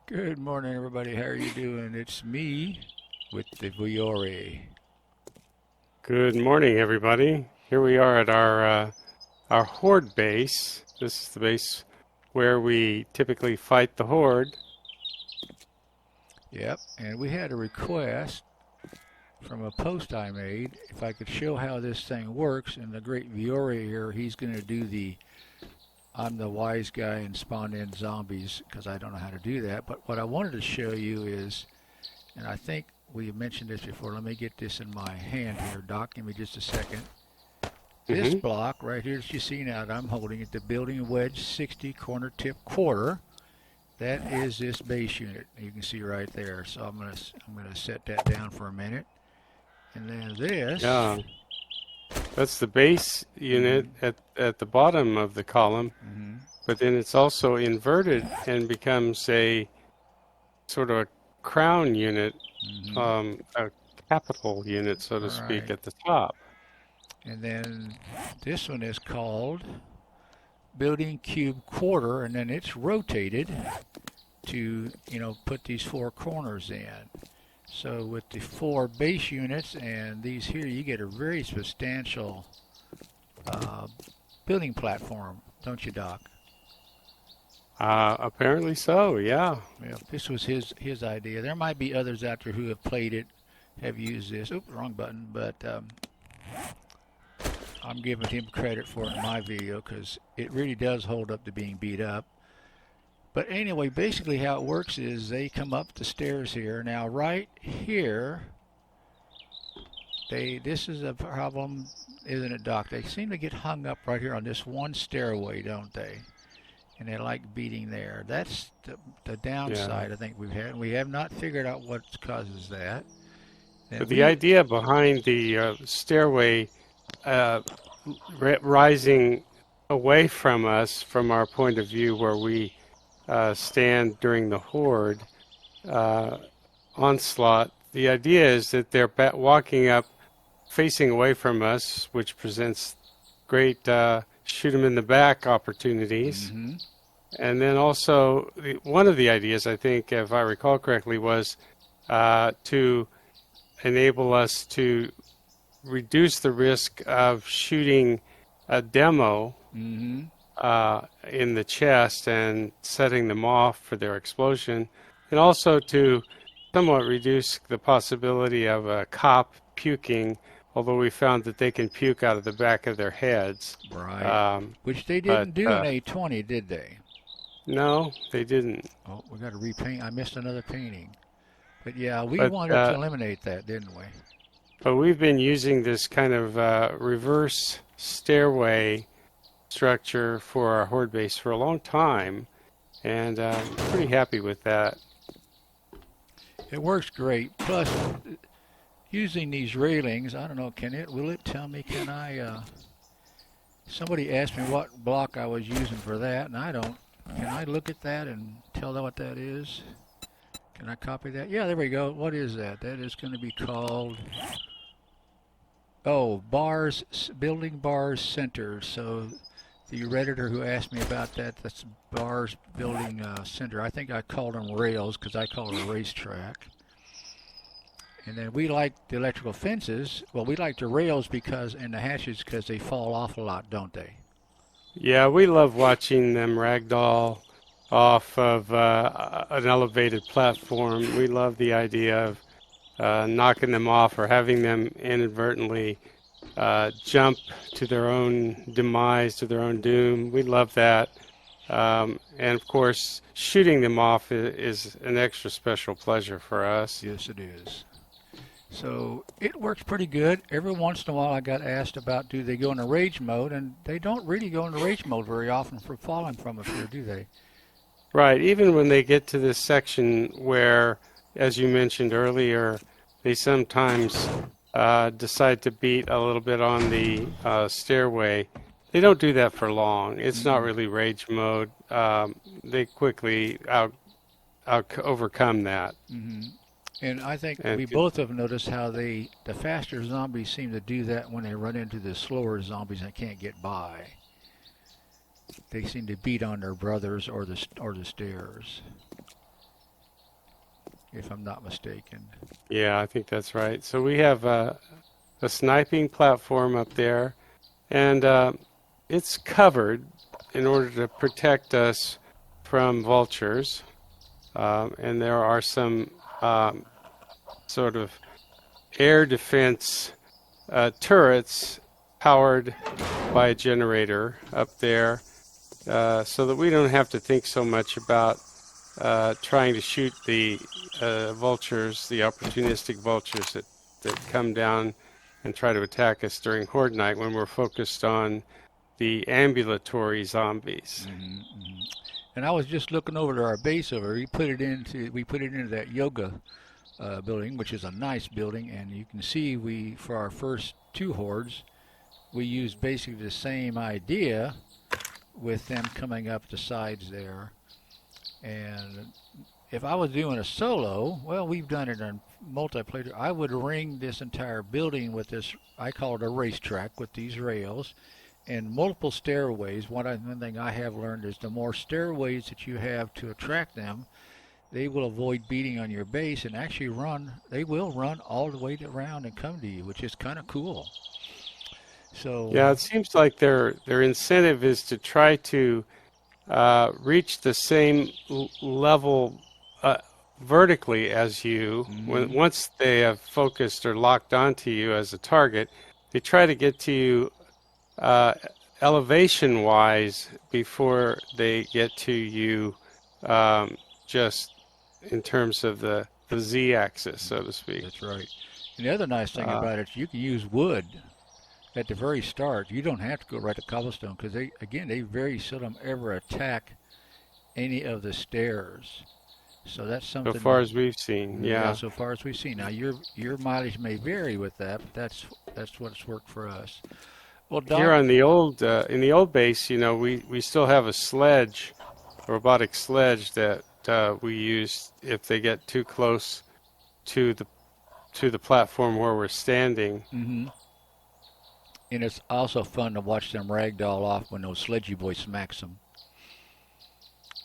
Good morning, everybody. How are you doing? It's me with the Viore. Good morning, everybody. Here we are at our Hoard base. This is the base where we typically fight the Horde. Yep, and we had a request from a post I made if I could show how this thing works. And the great Viore here, he's going to do the I'm the wise guy and spawn in zombies because I don't know how to do that. But what I wanted to show you is, and I think we mentioned this before. Let me get this in my hand here, Doc. Give me just a second. This hmm block right here that you see now that I'm holding it, the building wedge 60 corner tip quarter. That is this base unit. You can see right there. So I'm gonna set that down for a minute. And then this. Yeah, that's the base unit Mm-hmm, at the bottom of the column, mm-hmm, but then it's also inverted and becomes a sort of a crown unit, mm-hmm. a capital unit, so to All speak, right. at the top. And then this one is called building cube quarter, and then it's rotated to put these four corners in. So with the four base units and these here, you get a very substantial uh, building platform, don't you, Doc? Apparently so, yeah. Well, this was his idea. There might be others out there who have played it, have used this. Oops, wrong button. But I'm giving him credit for it in my video because it really does hold up to being beat up. But anyway, basically how it works is they come up the stairs here. Now right here, this is a problem, isn't it, Doc? They seem to get hung up right here on this one stairway, don't they? And they like beating there. That's the Yeah. downside I think we've had. We have not figured out what causes that. And But the idea behind the stairway uh, rising away from us, from our point of view where we stand during the Horde uh, onslaught, the idea is that they're walking up, facing away from us, which presents great shoot them in the back opportunities. mm-hmm. And then also, one of the ideas, I think, if I recall correctly, was to enable us to reduce the risk of shooting a demo Mm-hmm. in the chest and setting them off for their explosion, and also to somewhat reduce the possibility of a cop puking, although we found that they can puke out of the back of their heads. Right. Um, Which they but didn't do in A20, did they? no, they didn't. Oh, we got to repaint. I missed another painting. But yeah, we But wanted to eliminate that, didn't we? but we've been using this kind of reverse stairway structure for our horde base for a long time, and pretty happy with that. It works great. Plus, using these railings, I don't know, will it tell me, somebody asked me what block I was using for that, and I don't. Can I look at that and tell them what that is? Can I copy that? Yeah, there we go. What is that? That is going to be called, bars, building bars center. So the Redditor who asked me about that, that's bars building center. I think I called them rails because I call it a racetrack. And then we like the electrical fences. Well, we like the rails and the hatches because they fall off a lot, don't they? Yeah, we love watching them ragdoll off of an elevated platform. We love the idea of knocking them off or having them inadvertently jump to their own demise, to their own doom. We love that. And of course, shooting them off is an extra special pleasure for us. Yes, it is. So it works pretty good. Every once in a while I got asked about do they go into rage mode, and they don't really go into rage mode very often for falling from up here, do they? Right, even when they get to this section where, as you mentioned earlier, they sometimes decide to beat a little bit on the stairway. They don't do that for long. It's not Mm-mm. really rage mode. They quickly overcome that. Mm-hmm. And I think And we both have noticed how the faster zombies seem to do that when they run into the slower zombies that can't get by. They seem to beat on their brothers or the stairs. if I'm not mistaken. Yeah, I think that's right. So we have a sniping platform up there, and it's covered in order to protect us from vultures. And there are some sort of air defense turrets powered by a generator up there, so that we don't have to think so much about trying to shoot the vultures, the opportunistic vultures that come down and try to attack us during Horde night when we're focused on the ambulatory zombies. And I was just looking over to our base over. We put it into that yoga building, which is a nice building, and you can see for our first 2 hordes, we used basically the same idea with them coming up the sides there. And if I was doing a solo, well, we've done it on multiplayer, I would ring this entire building with this, I call it a racetrack, with these rails and multiple stairways. One thing I have learned is the more stairways that you have to attract them, they will avoid beating on your base and actually they will run all the way around and come to you, which is kind of cool. So yeah, it seems like their incentive is to try to reach the same level vertically as you. Once they have focused or locked onto you as a target, they try to get to you elevation-wise before they get to you just in terms of the z-axis, so to speak. That's right. And the other nice thing about it is you can use wood at the very start. You don't have to go right to cobblestone because they very seldom ever attack any of the stairs. So that's something. So far as we've seen, yeah. So far as we've seen. Now your mileage may vary with that, but that's what's worked for us. Well, Doc, here on the old in the old base, we still have a sledge, a robotic sledge that we use if they get too close to the platform where we're standing. And it's also fun to watch them ragdoll off when those sledgy boys smacks them.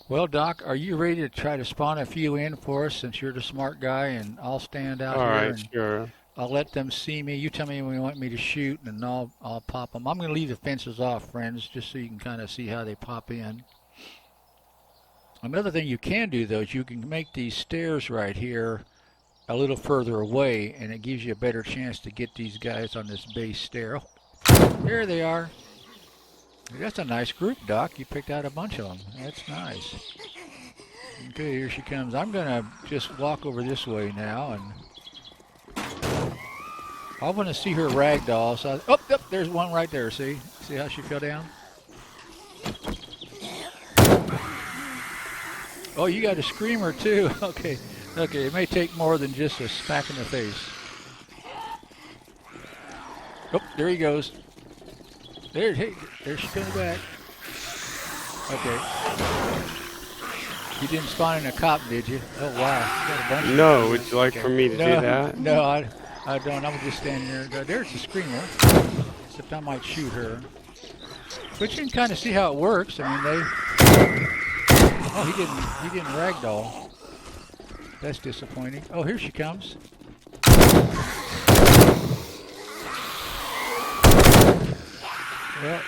Well, Doc, are you ready to try to spawn a few in for us since you're the smart guy, and I'll stand out All here right, and sure. I'll let them see me. You tell me when you want me to shoot, and I'll pop them. I'm going to leave the fences off, friends, just so you can kind of see how they pop in. Another thing you can do, though, is you can make these stairs right here a little further away, and it gives you a better chance to get these guys on this base stair. Oh, there they are. That's a nice group, Doc. You picked out a bunch of them. That's nice. Okay, here she comes. I'm going to just walk over this way now, and I want to see her ragdoll. So there's one right there. See how she fell down? Oh, you got a screamer too. Okay. It may take more than just a smack in the face. Oh, there he goes. There she comes back. Okay. You didn't spawn in a cop, did you? Oh wow. You got a bunch No, would you like for me to do that? No, I don't. I'm just standing there. There's the screamer. Except I might shoot her. But you can kind of see how it works. I mean, he didn't ragdoll. That's disappointing. Oh, here she comes. Well,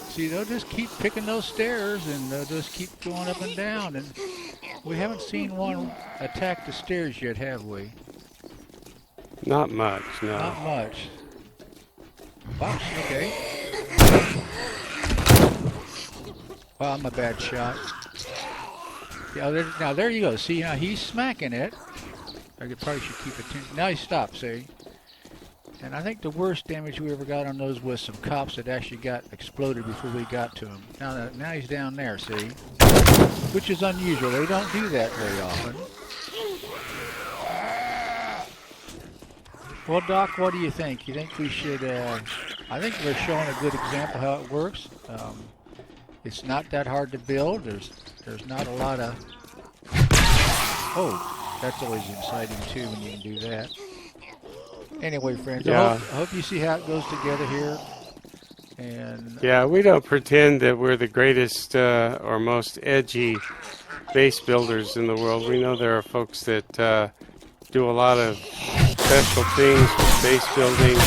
see, they'll just keep picking those stairs, and they'll just keep going up and down. And we haven't seen one attack the stairs yet, have we? Not much, no. Not much. Wow, okay. Wow, I'm a bad shot. Yeah, now there you go. See, now he's smacking it. I probably should keep attention. Now he stopped, see? And I think the worst damage we ever got on those was some cops that actually got exploded before we got to him. Now he's down there, see? Which is unusual. They don't do that very often. Well, Doc, what do you think? You think we should... I think we're showing a good example how it works. It's not that hard to build. There's not a lot of... Oh, that's always exciting, too, when you can do that. Anyway, friends, yeah. I hope you see how it goes together here. And Yeah, we don't pretend that we're the greatest or most edgy base builders in the world. We know there are folks that do a lot of special things with base building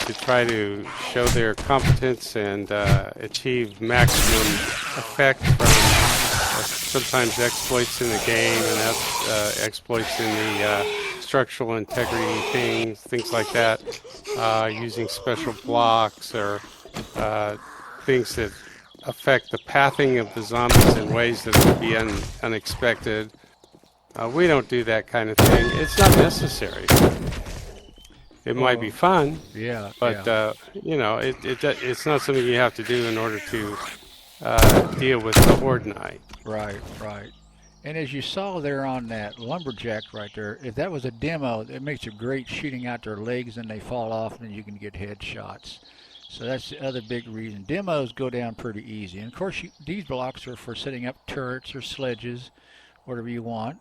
to try to show their competence and achieve maximum effect from sometimes exploits in the game and exploits in the structural integrity things like that, using special blocks or things that affect the pathing of the zombies in ways that would be unexpected. We don't do that kind of thing. It's not necessary. It might be fun, yeah, but yeah. you know, it's not something you have to do in order to deal with the Hoard Knight. Right, right. And as you saw there on that lumberjack right there, if that was a demo, it makes it great shooting out their legs and they fall off and you can get headshots. So that's the other big reason. Demos go down pretty easy. And of course, these blocks are for setting up turrets or sledges, whatever you want.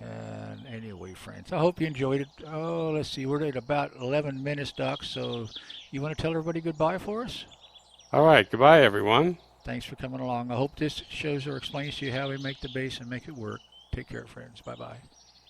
And anyway, friends, I hope you enjoyed it. Oh, let's see, we're at about 11 minutes, Doc. So you want to tell everybody goodbye for us? All right, goodbye, everyone. Thanks for coming along. I hope this shows or explains to you how we make the base and make it work. Take care, friends. Bye-bye.